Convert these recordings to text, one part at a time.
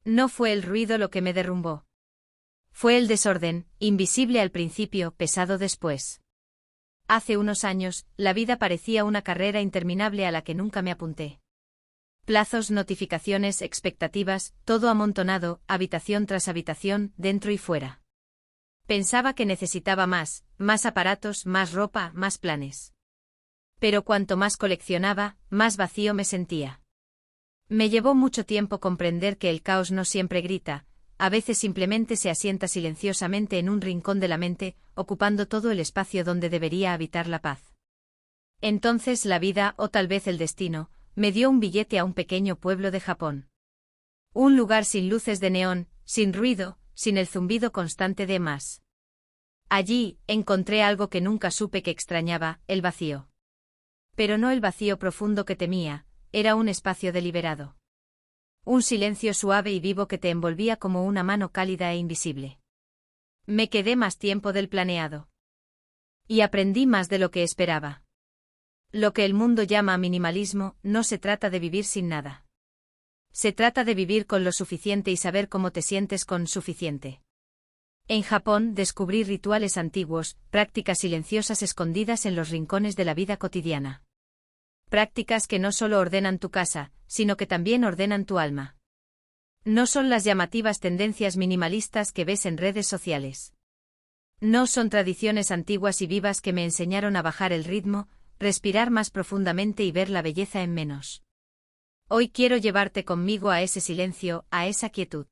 No fue el ruido lo que me derrumbó. Fue el desorden, invisible al principio, pesado después. Hace unos años, la vida parecía una carrera interminable a la que nunca me apunté. Plazos, notificaciones, expectativas, todo amontonado, habitación tras habitación, dentro y fuera. Pensaba que necesitaba más aparatos, más ropa, más planes. Pero cuanto más coleccionaba, más vacío me sentía. Me llevó mucho tiempo comprender que el caos no siempre grita, a veces simplemente se asienta silenciosamente en un rincón de la mente, ocupando todo el espacio donde debería habitar la paz. Entonces la vida, o tal vez el destino, me dio un billete a un pequeño pueblo de Japón. Un lugar sin luces de neón, sin ruido, sin el zumbido constante de más. Allí, encontré algo que nunca supe que extrañaba, el vacío. Pero no el vacío profundo que temía, era un espacio deliberado. Un silencio suave y vivo que te envolvía como una mano cálida e invisible. Me quedé más tiempo del planeado. Y aprendí más de lo que esperaba. Lo que el mundo llama minimalismo, no se trata de vivir sin nada. Se trata de vivir con lo suficiente y saber cómo te sientes con suficiente. En Japón descubrí rituales antiguos, prácticas silenciosas escondidas en los rincones de la vida cotidiana. Prácticas que no solo ordenan tu casa, sino que también ordenan tu alma. No son las llamativas tendencias minimalistas que ves en redes sociales. No son tradiciones antiguas y vivas que me enseñaron a bajar el ritmo, respirar más profundamente y ver la belleza en menos. Hoy quiero llevarte conmigo a ese silencio, a esa quietud.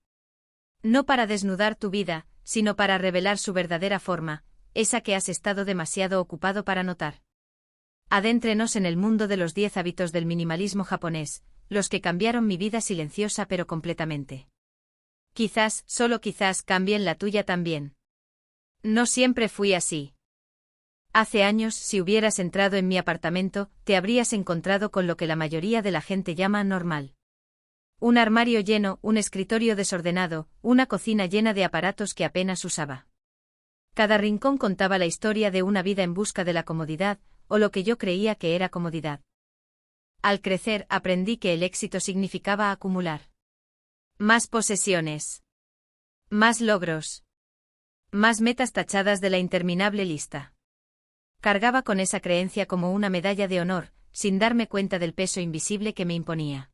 No para desnudar tu vida, sino para revelar su verdadera forma, esa que has estado demasiado ocupado para notar. Adéntrenos en el mundo de los 10 hábitos del minimalismo japonés, los que cambiaron mi vida silenciosa pero completamente. Quizás, solo quizás, cambien la tuya también. No siempre fui así. Hace años, si hubieras entrado en mi apartamento, te habrías encontrado con lo que la mayoría de la gente llama normal. Un armario lleno, un escritorio desordenado, una cocina llena de aparatos que apenas usaba. Cada rincón contaba la historia de una vida en busca de la comodidad, o lo que yo creía que era comodidad. Al crecer, aprendí que el éxito significaba acumular. Más posesiones. Más logros. Más metas tachadas de la interminable lista. Cargaba con esa creencia como una medalla de honor, sin darme cuenta del peso invisible que me imponía.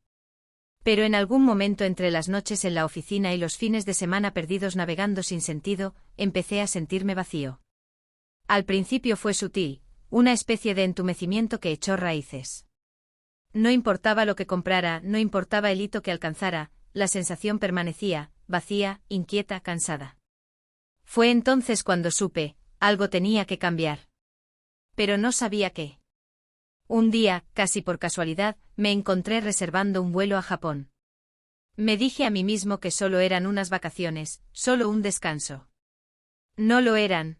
Pero en algún momento entre las noches en la oficina y los fines de semana perdidos navegando sin sentido, empecé a sentirme vacío. Al principio fue sutil, una especie de entumecimiento que echó raíces. No importaba lo que comprara, no importaba el hito que alcanzara, la sensación permanecía, vacía, inquieta, cansada. Fue entonces cuando supe, algo tenía que cambiar. Pero no sabía qué. Un día, casi por casualidad, me encontré reservando un vuelo a Japón. Me dije a mí mismo que solo eran unas vacaciones, solo un descanso. No lo eran.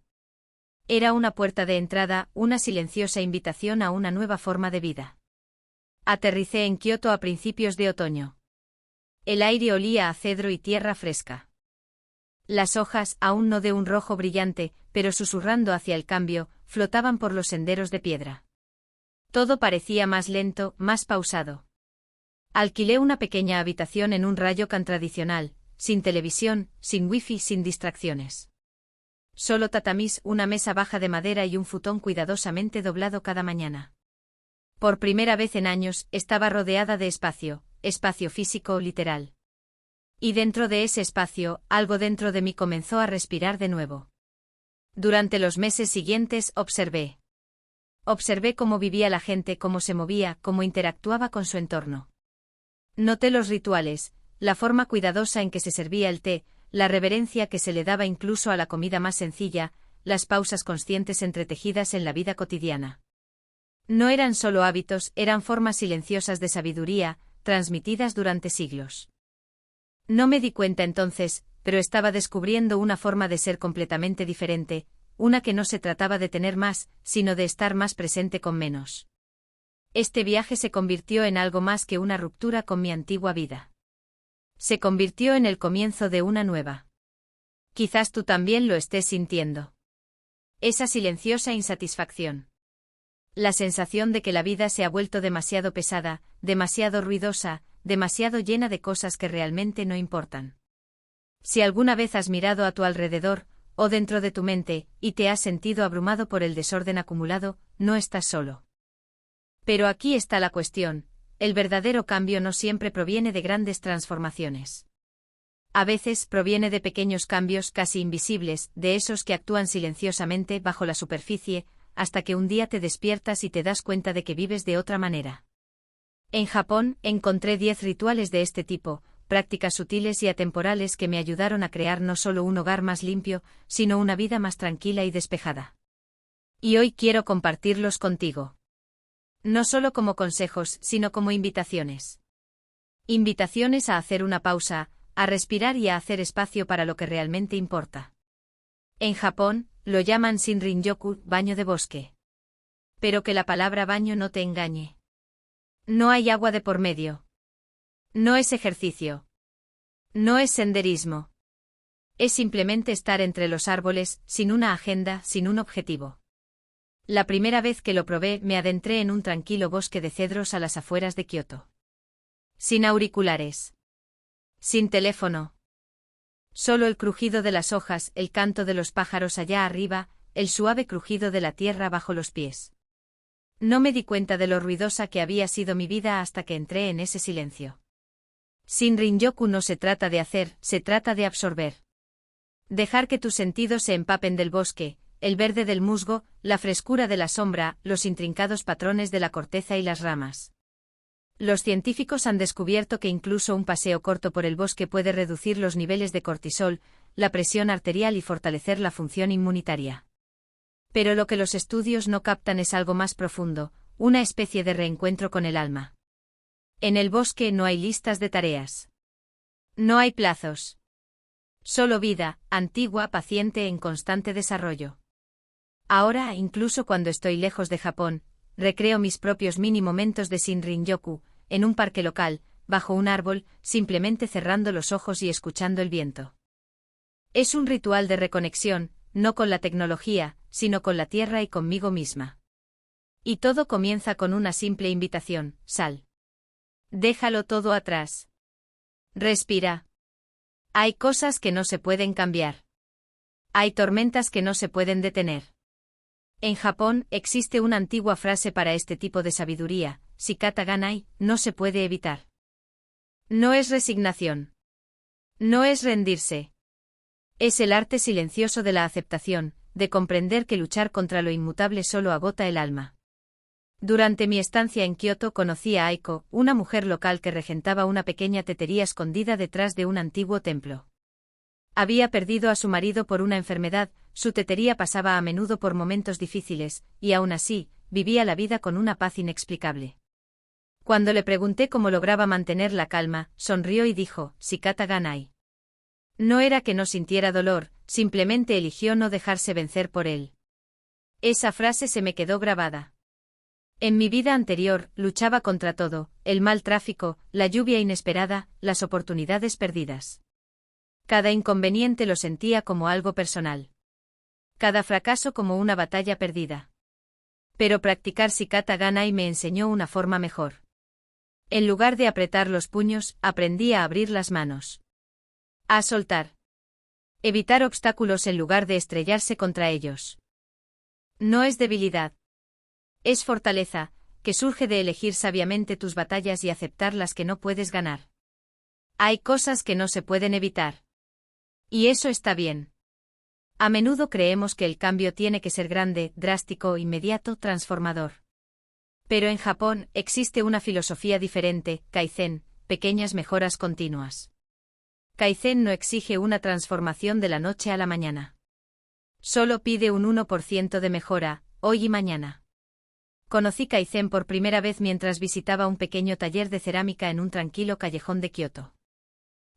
Era una puerta de entrada, una silenciosa invitación a una nueva forma de vida. Aterricé en Kioto a principios de otoño. El aire olía a cedro y tierra fresca. Las hojas, aún no de un rojo brillante, pero susurrando hacia el cambio, flotaban por los senderos de piedra. Todo parecía más lento, más pausado. Alquilé una pequeña habitación en un ryokan tradicional, sin televisión, sin wifi, sin distracciones. Solo tatamis, una mesa baja de madera y un futón cuidadosamente doblado cada mañana. Por primera vez en años, estaba rodeada de espacio, espacio físico o literal. Y dentro de ese espacio, algo dentro de mí comenzó a respirar de nuevo. Durante los meses siguientes observé. Observé cómo vivía la gente, cómo se movía, cómo interactuaba con su entorno. Noté los rituales, la forma cuidadosa en que se servía el té, la reverencia que se le daba incluso a la comida más sencilla, las pausas conscientes entretejidas en la vida cotidiana. No eran solo hábitos, eran formas silenciosas de sabiduría, transmitidas durante siglos. No me di cuenta entonces, pero estaba descubriendo una forma de ser completamente diferente, una que no se trataba de tener más, sino de estar más presente con menos. Este viaje se convirtió en algo más que una ruptura con mi antigua vida. Se convirtió en el comienzo de una nueva. Quizás tú también lo estés sintiendo. Esa silenciosa insatisfacción. La sensación de que la vida se ha vuelto demasiado pesada, demasiado ruidosa, demasiado llena de cosas que realmente no importan. Si alguna vez has mirado a tu alrededor, o dentro de tu mente, y te has sentido abrumado por el desorden acumulado, no estás solo. Pero aquí está la cuestión: el verdadero cambio no siempre proviene de grandes transformaciones. A veces proviene de pequeños cambios casi invisibles, de esos que actúan silenciosamente bajo la superficie, hasta que un día te despiertas y te das cuenta de que vives de otra manera. En Japón, encontré 10 rituales de este tipo, prácticas sutiles y atemporales que me ayudaron a crear no solo un hogar más limpio, sino una vida más tranquila y despejada. Y hoy quiero compartirlos contigo. No solo como consejos, sino como invitaciones. Invitaciones a hacer una pausa, a respirar y a hacer espacio para lo que realmente importa. En Japón, lo llaman Shinrin-yoku, baño de bosque. Pero que la palabra baño no te engañe. No hay agua de por medio. No es ejercicio. No es senderismo. Es simplemente estar entre los árboles, sin una agenda, sin un objetivo. La primera vez que lo probé me adentré en un tranquilo bosque de cedros a las afueras de Kioto. Sin auriculares. Sin teléfono. Solo el crujido de las hojas, el canto de los pájaros allá arriba, el suave crujido de la tierra bajo los pies. No me di cuenta de lo ruidosa que había sido mi vida hasta que entré en ese silencio. Shinrin-yoku no se trata de hacer, se trata de absorber. Dejar que tus sentidos se empapen del bosque, el verde del musgo, la frescura de la sombra, los intrincados patrones de la corteza y las ramas. Los científicos han descubierto que incluso un paseo corto por el bosque puede reducir los niveles de cortisol, la presión arterial y fortalecer la función inmunitaria. Pero lo que los estudios no captan es algo más profundo, una especie de reencuentro con el alma. En el bosque no hay listas de tareas. No hay plazos. Solo vida, antigua, paciente en constante desarrollo. Ahora, incluso cuando estoy lejos de Japón, recreo mis propios mini momentos de Shinrin-yoku, en un parque local, bajo un árbol, simplemente cerrando los ojos y escuchando el viento. Es un ritual de reconexión, no con la tecnología, sino con la tierra y conmigo misma. Y todo comienza con una simple invitación: sal. Déjalo todo atrás. Respira. Hay cosas que no se pueden cambiar. Hay tormentas que no se pueden detener. En Japón existe una antigua frase para este tipo de sabiduría: shikata ga nai, no se puede evitar. No es resignación. No es rendirse. Es el arte silencioso de la aceptación, de comprender que luchar contra lo inmutable solo agota el alma. Durante mi estancia en Kioto conocí a Aiko, una mujer local que regentaba una pequeña tetería escondida detrás de un antiguo templo. Había perdido a su marido por una enfermedad, su tetería pasaba a menudo por momentos difíciles, y aún así, vivía la vida con una paz inexplicable. Cuando le pregunté cómo lograba mantener la calma, sonrió y dijo: shikata ga nai. No era que no sintiera dolor, simplemente eligió no dejarse vencer por él. Esa frase se me quedó grabada. En mi vida anterior, luchaba contra todo: el mal tráfico, la lluvia inesperada, las oportunidades perdidas. Cada inconveniente lo sentía como algo personal. Cada fracaso como una batalla perdida. Pero practicar shikata ga nai me enseñó una forma mejor. En lugar de apretar los puños, aprendí a abrir las manos. A soltar. Evitar obstáculos en lugar de estrellarse contra ellos. No es debilidad. Es fortaleza, que surge de elegir sabiamente tus batallas y aceptar las que no puedes ganar. Hay cosas que no se pueden evitar. Y eso está bien. A menudo creemos que el cambio tiene que ser grande, drástico, inmediato, transformador. Pero en Japón existe una filosofía diferente: Kaizen, pequeñas mejoras continuas. Kaizen no exige una transformación de la noche a la mañana. Solo pide un 1% de mejora, hoy y mañana. Conocí Kaizen por primera vez mientras visitaba un pequeño taller de cerámica en un tranquilo callejón de Kioto.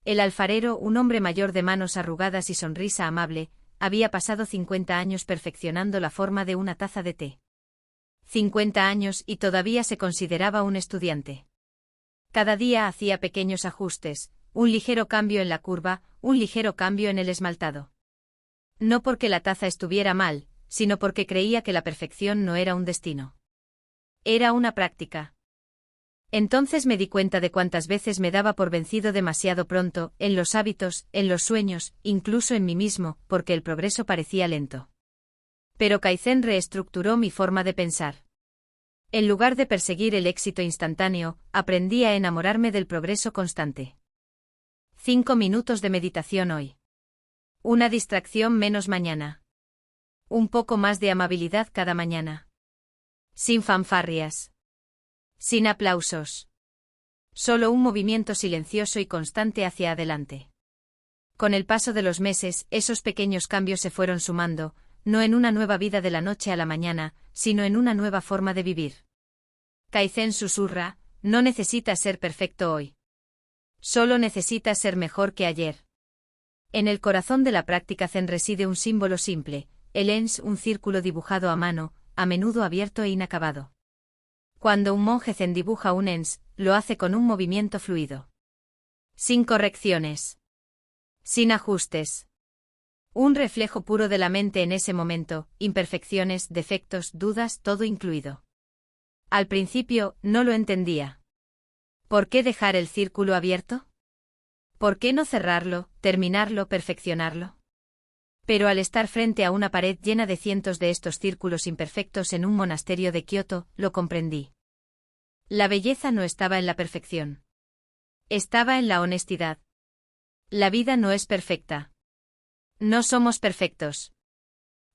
El alfarero, un hombre mayor de manos arrugadas y sonrisa amable, había pasado 50 años perfeccionando la forma de una taza de té. 50 años y todavía se consideraba un estudiante. Cada día hacía pequeños ajustes, un ligero cambio en la curva, un ligero cambio en el esmaltado. No porque la taza estuviera mal, sino porque creía que la perfección no era un destino. Era una práctica. Entonces me di cuenta de cuántas veces me daba por vencido demasiado pronto, en los hábitos, en los sueños, incluso en mí mismo, porque el progreso parecía lento. Pero Kaizen reestructuró mi forma de pensar. En lugar de perseguir el éxito instantáneo, aprendí a enamorarme del progreso constante. 5 minutos de meditación hoy. Una distracción menos mañana. Un poco más de amabilidad cada mañana. Sin fanfarrias. Sin aplausos. Solo un movimiento silencioso y constante hacia adelante. Con el paso de los meses, esos pequeños cambios se fueron sumando, no en una nueva vida de la noche a la mañana, sino en una nueva forma de vivir. Kaizen susurra, no necesitas ser perfecto hoy. Solo necesitas ser mejor que ayer. En el corazón de la práctica Zen reside un símbolo simple, el ENS, un círculo dibujado a mano, a menudo abierto e inacabado. Cuando un monje Zen dibuja un ENS, lo hace con un movimiento fluido. Sin correcciones. Sin ajustes. Un reflejo puro de la mente en ese momento, imperfecciones, defectos, dudas, todo incluido. Al principio, no lo entendía. ¿Por qué dejar el círculo abierto? ¿Por qué no cerrarlo, terminarlo, perfeccionarlo? Pero al estar frente a una pared llena de cientos de estos círculos imperfectos en un monasterio de Kioto, lo comprendí. La belleza no estaba en la perfección. Estaba en la honestidad. La vida no es perfecta. No somos perfectos.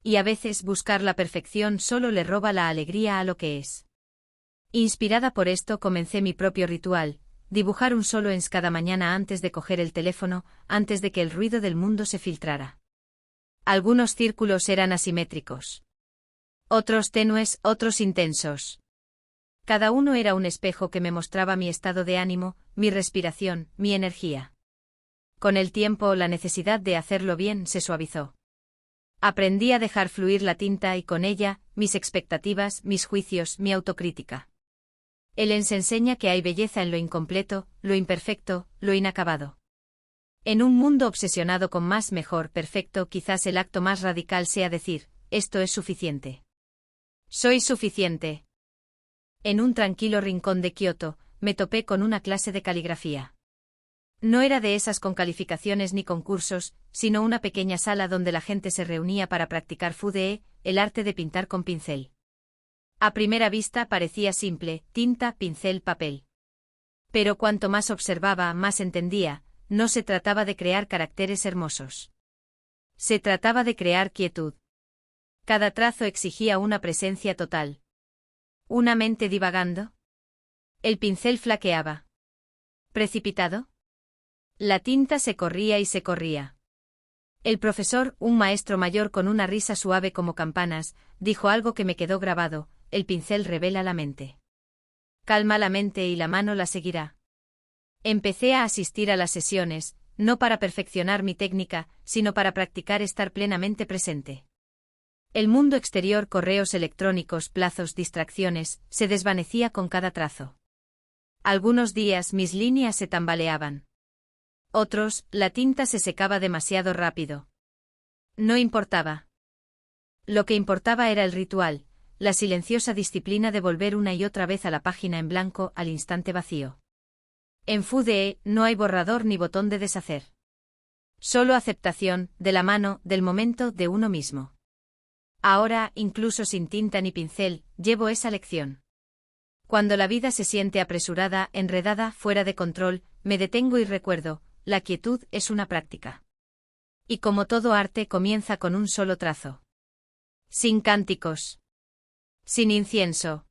Y a veces buscar la perfección solo le roba la alegría a lo que es. Inspirada por esto comencé mi propio ritual, dibujar un solo ENS cada mañana antes de coger el teléfono, antes de que el ruido del mundo se filtrara. Algunos círculos eran asimétricos. Otros tenues, otros intensos. Cada uno era un espejo que me mostraba mi estado de ánimo, mi respiración, mi energía. Con el tiempo la necesidad de hacerlo bien se suavizó. Aprendí a dejar fluir la tinta y con ella, mis expectativas, mis juicios, mi autocrítica. El ENS enseña que hay belleza en lo incompleto, lo imperfecto, lo inacabado. En un mundo obsesionado con más, mejor, perfecto, quizás el acto más radical sea decir, esto es suficiente. Soy suficiente. En un tranquilo rincón de Kioto, me topé con una clase de caligrafía. No era de esas con calificaciones ni concursos, sino una pequeña sala donde la gente se reunía para practicar fude, el arte de pintar con pincel. A primera vista parecía simple, tinta, pincel, papel. Pero cuanto más observaba, más entendía, no se trataba de crear caracteres hermosos. Se trataba de crear quietud. Cada trazo exigía una presencia total. ¿Una mente divagando? El pincel flaqueaba. ¿Precipitado? La tinta se corría y se corría. El profesor, un maestro mayor con una risa suave como campanas, dijo algo que me quedó grabado, el pincel revela la mente. Calma la mente y la mano la seguirá. Empecé a asistir a las sesiones, no para perfeccionar mi técnica, sino para practicar estar plenamente presente. El mundo exterior, correos electrónicos, plazos, distracciones, se desvanecía con cada trazo. Algunos días mis líneas se tambaleaban. Otros, la tinta se secaba demasiado rápido. No importaba. Lo que importaba era el ritual, la silenciosa disciplina de volver una y otra vez a la página en blanco, al instante vacío. En fude no hay borrador ni botón de deshacer. Solo aceptación, de la mano, del momento, de uno mismo. Ahora, incluso sin tinta ni pincel, llevo esa lección. Cuando la vida se siente apresurada, enredada, fuera de control, me detengo y recuerdo, la quietud es una práctica. Y como todo arte comienza con un solo trazo. Sin cánticos. Sin incienso.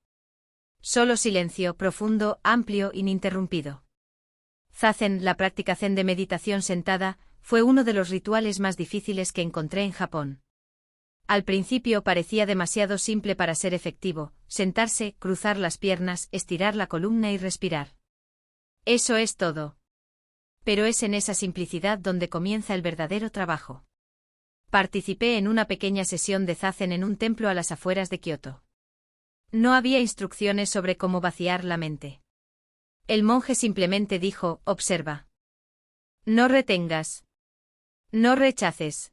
Solo silencio profundo, amplio, ininterrumpido. Zazen, la práctica zen de meditación sentada, fue uno de los rituales más difíciles que encontré en Japón. Al principio parecía demasiado simple para ser efectivo, sentarse, cruzar las piernas, estirar la columna y respirar. Eso es todo. Pero es en esa simplicidad donde comienza el verdadero trabajo. Participé en una pequeña sesión de zazen en un templo a las afueras de Kioto. No había instrucciones sobre cómo vaciar la mente. El monje simplemente dijo, observa. No retengas. No rechaces.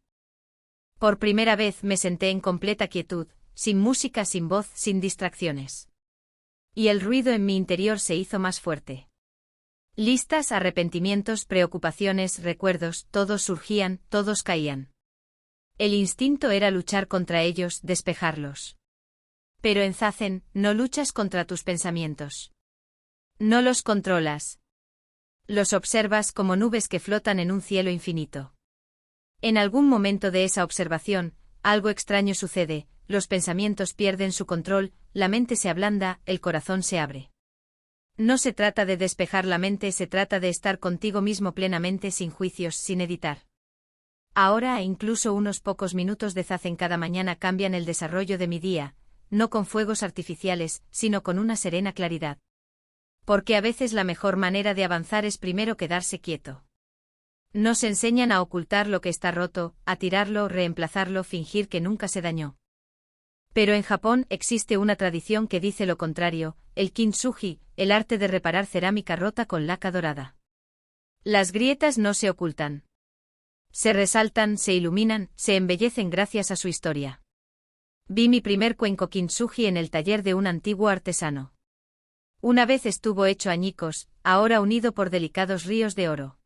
Por primera vez me senté en completa quietud, sin música, sin voz, sin distracciones. Y el ruido en mi interior se hizo más fuerte. Listas, arrepentimientos, preocupaciones, recuerdos, todos surgían, todos caían. El instinto era luchar contra ellos, despejarlos. Pero en Zazen, no luchas contra tus pensamientos. No los controlas. Los observas como nubes que flotan en un cielo infinito. En algún momento de esa observación, algo extraño sucede, los pensamientos pierden su control, la mente se ablanda, el corazón se abre. No se trata de despejar la mente, se trata de estar contigo mismo plenamente, sin juicios, sin editar. Ahora, incluso unos pocos minutos de Zazen cada mañana cambian el desarrollo de mi día, no con fuegos artificiales, sino con una serena claridad. Porque a veces la mejor manera de avanzar es primero quedarse quieto. Nos enseñan a ocultar lo que está roto, a tirarlo, reemplazarlo, fingir que nunca se dañó. Pero en Japón existe una tradición que dice lo contrario, el kintsugi, el arte de reparar cerámica rota con laca dorada. Las grietas no se ocultan. Se resaltan, se iluminan, se embellecen gracias a su historia. Vi mi primer cuenco kintsugi en el taller de un antiguo artesano. Una vez estuvo hecho añicos, ahora unido por delicados ríos de oro.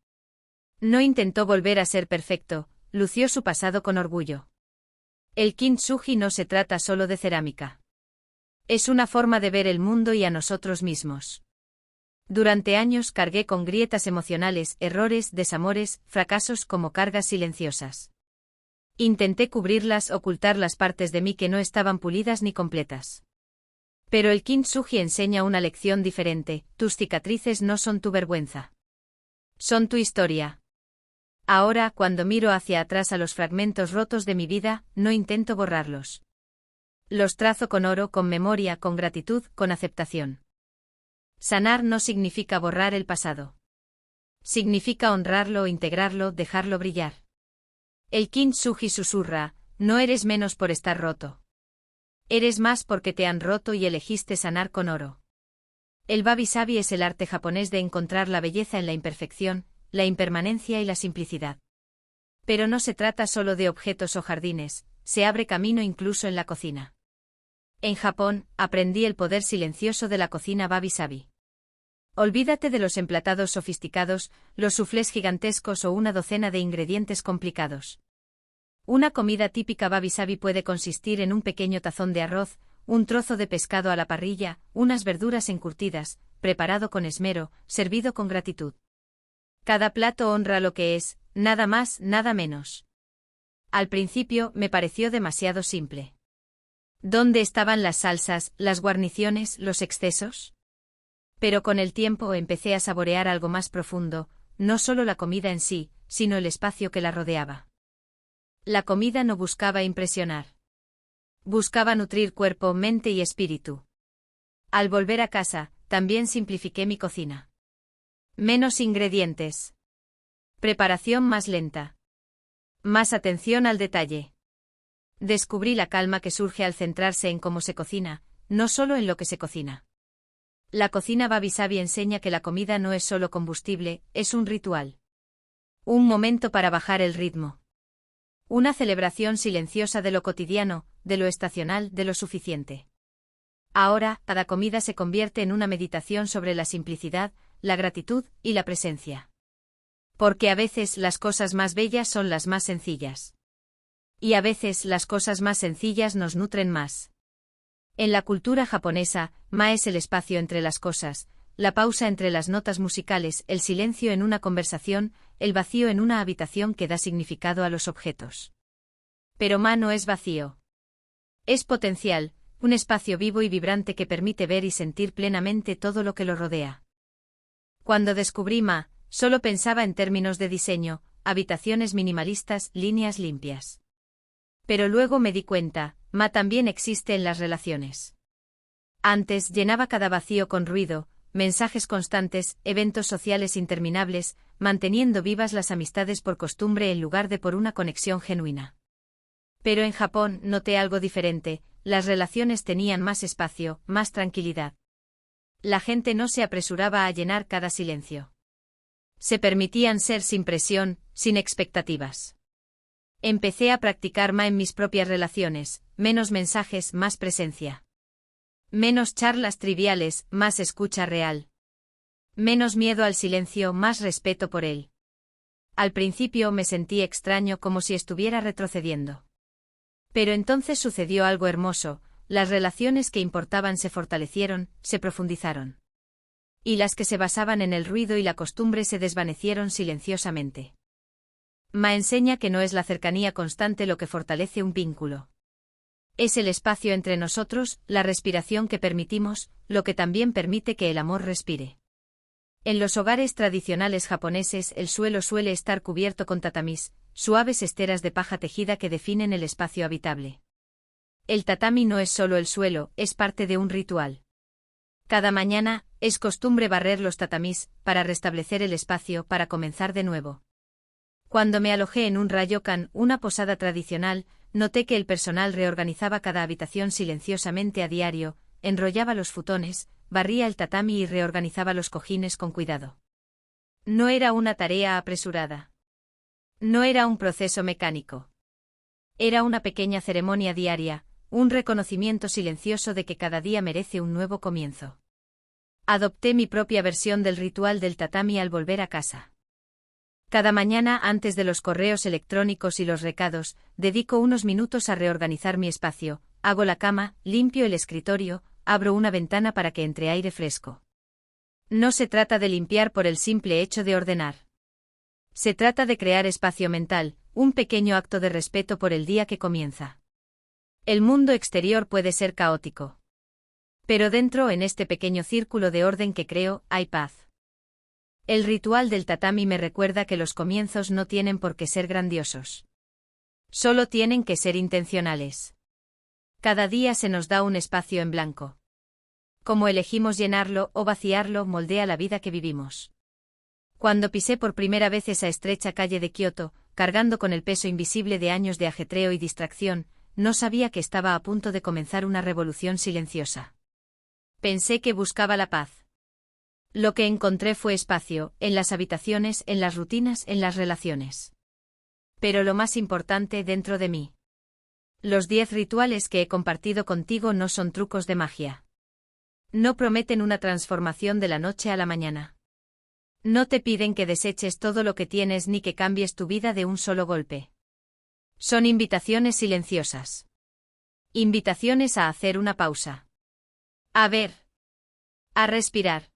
No intentó volver a ser perfecto, lució su pasado con orgullo. El kintsugi no se trata solo de cerámica. Es una forma de ver el mundo y a nosotros mismos. Durante años cargué con grietas emocionales, errores, desamores, fracasos como cargas silenciosas. Intenté cubrirlas, ocultar las partes de mí que no estaban pulidas ni completas. Pero el kintsugi enseña una lección diferente, tus cicatrices no son tu vergüenza. Son tu historia. Ahora, cuando miro hacia atrás a los fragmentos rotos de mi vida, no intento borrarlos. Los trazo con oro, con memoria, con gratitud, con aceptación. Sanar no significa borrar el pasado. Significa honrarlo, integrarlo, dejarlo brillar. El kintsugi susurra, no eres menos por estar roto. Eres más porque te han roto y elegiste sanar con oro. El wabi-sabi es el arte japonés de encontrar la belleza en la imperfección, la impermanencia y la simplicidad. Pero no se trata solo de objetos o jardines, se abre camino incluso en la cocina. En Japón, aprendí el poder silencioso de la cocina wabi-sabi. Olvídate de los emplatados sofisticados, los soufflés gigantescos o una docena de ingredientes complicados. Una comida típica wabi-sabi puede consistir en un pequeño tazón de arroz, un trozo de pescado a la parrilla, unas verduras encurtidas, preparado con esmero, servido con gratitud. Cada plato honra lo que es, nada más, nada menos. Al principio me pareció demasiado simple. ¿Dónde estaban las salsas, las guarniciones, los excesos? Pero con el tiempo empecé a saborear algo más profundo, no solo la comida en sí, sino el espacio que la rodeaba. La comida no buscaba impresionar. Buscaba nutrir cuerpo, mente y espíritu. Al volver a casa, también simplifiqué mi cocina. Menos ingredientes. Preparación más lenta. Más atención al detalle. Descubrí la calma que surge al centrarse en cómo se cocina, no solo en lo que se cocina. La cocina wabi-sabi enseña que la comida no es solo combustible, es un ritual. Un momento para bajar el ritmo. Una celebración silenciosa de lo cotidiano, de lo estacional, de lo suficiente. Ahora, cada comida se convierte en una meditación sobre la simplicidad, la gratitud y la presencia. Porque a veces las cosas más bellas son las más sencillas. Y a veces las cosas más sencillas nos nutren más. En la cultura japonesa, ma es el espacio entre las cosas, la pausa entre las notas musicales, el silencio en una conversación, el vacío en una habitación que da significado a los objetos. Pero ma no es vacío. Es potencial, un espacio vivo y vibrante que permite ver y sentir plenamente todo lo que lo rodea. Cuando descubrí ma, solo pensaba en términos de diseño, habitaciones minimalistas, líneas limpias. Pero luego me di cuenta, ma también existe en las relaciones. Antes llenaba cada vacío con ruido, mensajes constantes, eventos sociales interminables, manteniendo vivas las amistades por costumbre en lugar de por una conexión genuina. Pero en Japón noté algo diferente, las relaciones tenían más espacio, más tranquilidad. La gente no se apresuraba a llenar cada silencio. Se permitían ser sin presión, sin expectativas. Empecé a practicar ma en mis propias relaciones, menos mensajes, más presencia. Menos charlas triviales, más escucha real. Menos miedo al silencio, más respeto por él. Al principio me sentí extraño, como si estuviera retrocediendo. Pero entonces sucedió algo hermoso, las relaciones que importaban se fortalecieron, se profundizaron. Y las que se basaban en el ruido y la costumbre se desvanecieron silenciosamente. Ma enseña que no es la cercanía constante lo que fortalece un vínculo. Es el espacio entre nosotros, la respiración que permitimos, lo que también permite que el amor respire. En los hogares tradicionales japoneses el suelo suele estar cubierto con tatamis, suaves esteras de paja tejida que definen el espacio habitable. El tatami no es solo el suelo, es parte de un ritual. Cada mañana, es costumbre barrer los tatamis, para restablecer el espacio, para comenzar de nuevo. Cuando me alojé en un ryokan, una posada tradicional, noté que el personal reorganizaba cada habitación silenciosamente a diario, enrollaba los futones, barría el tatami y reorganizaba los cojines con cuidado. No era una tarea apresurada. No era un proceso mecánico. Era una pequeña ceremonia diaria, un reconocimiento silencioso de que cada día merece un nuevo comienzo. Adopté mi propia versión del ritual del tatami al volver a casa. Cada mañana, antes de los correos electrónicos y los recados, dedico unos minutos a reorganizar mi espacio, hago la cama, limpio el escritorio, abro una ventana para que entre aire fresco. No se trata de limpiar por el simple hecho de ordenar. Se trata de crear espacio mental, un pequeño acto de respeto por el día que comienza. El mundo exterior puede ser caótico. Pero dentro, en este pequeño círculo de orden que creo, hay paz. El ritual del tatami me recuerda que los comienzos no tienen por qué ser grandiosos. Solo tienen que ser intencionales. Cada día se nos da un espacio en blanco. Cómo elegimos llenarlo o vaciarlo moldea la vida que vivimos. Cuando pisé por primera vez esa estrecha calle de Kioto, cargando con el peso invisible de años de ajetreo y distracción, no sabía que estaba a punto de comenzar una revolución silenciosa. Pensé que buscaba la paz. Lo que encontré fue espacio, en las habitaciones, en las rutinas, en las relaciones. Pero lo más importante dentro de mí. Los 10 rituales que he compartido contigo no son trucos de magia. No prometen una transformación de la noche a la mañana. No te piden que deseches todo lo que tienes ni que cambies tu vida de un solo golpe. Son invitaciones silenciosas. Invitaciones a hacer una pausa. A ver. A respirar.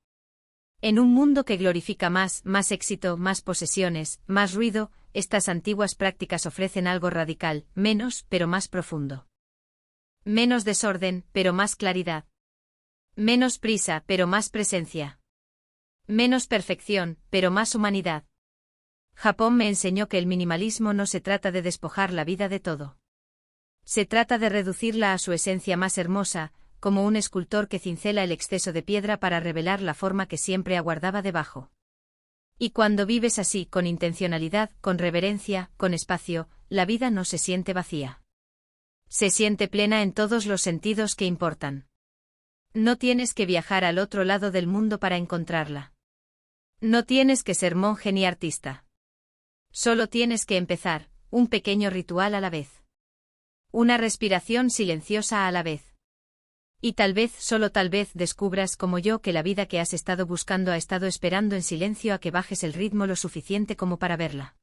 En un mundo que glorifica más éxito, más posesiones, más ruido, estas antiguas prácticas ofrecen algo radical, menos, pero más profundo. Menos desorden, pero más claridad. Menos prisa, pero más presencia. Menos perfección, pero más humanidad. Japón me enseñó que el minimalismo no se trata de despojar la vida de todo. Se trata de reducirla a su esencia más hermosa, como un escultor que cincela el exceso de piedra para revelar la forma que siempre aguardaba debajo. Y cuando vives así, con intencionalidad, con reverencia, con espacio, la vida no se siente vacía. Se siente plena en todos los sentidos que importan. No tienes que viajar al otro lado del mundo para encontrarla. No tienes que ser monje ni artista. Solo tienes que empezar, un pequeño ritual a la vez. Una respiración silenciosa a la vez. Y tal vez, solo tal vez, descubras como yo que la vida que has estado buscando ha estado esperando en silencio a que bajes el ritmo lo suficiente como para verla.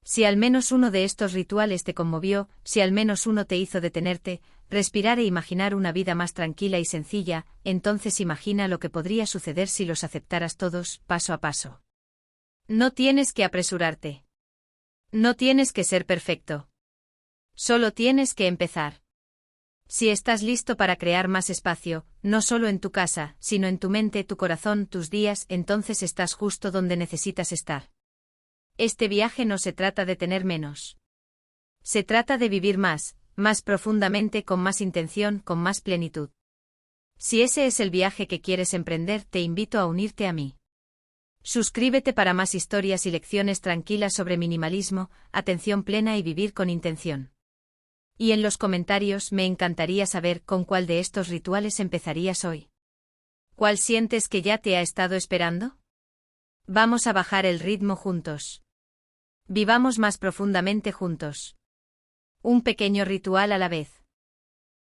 Si al menos uno de estos rituales te conmovió, si al menos uno te hizo detenerte, respirar e imaginar una vida más tranquila y sencilla, entonces imagina lo que podría suceder si los aceptaras todos, paso a paso. No tienes que apresurarte. No tienes que ser perfecto. Solo tienes que empezar. Si estás listo para crear más espacio, no solo en tu casa, sino en tu mente, tu corazón, tus días, entonces estás justo donde necesitas estar. Este viaje no se trata de tener menos. Se trata de vivir más profundamente, con más intención, con más plenitud. Si ese es el viaje que quieres emprender, te invito a unirte a mí. Suscríbete para más historias y lecciones tranquilas sobre minimalismo, atención plena y vivir con intención. Y en los comentarios me encantaría saber con cuál de estos rituales empezarías hoy. ¿Cuál sientes que ya te ha estado esperando? Vamos a bajar el ritmo juntos. Vivamos más profundamente juntos. Un pequeño ritual a la vez.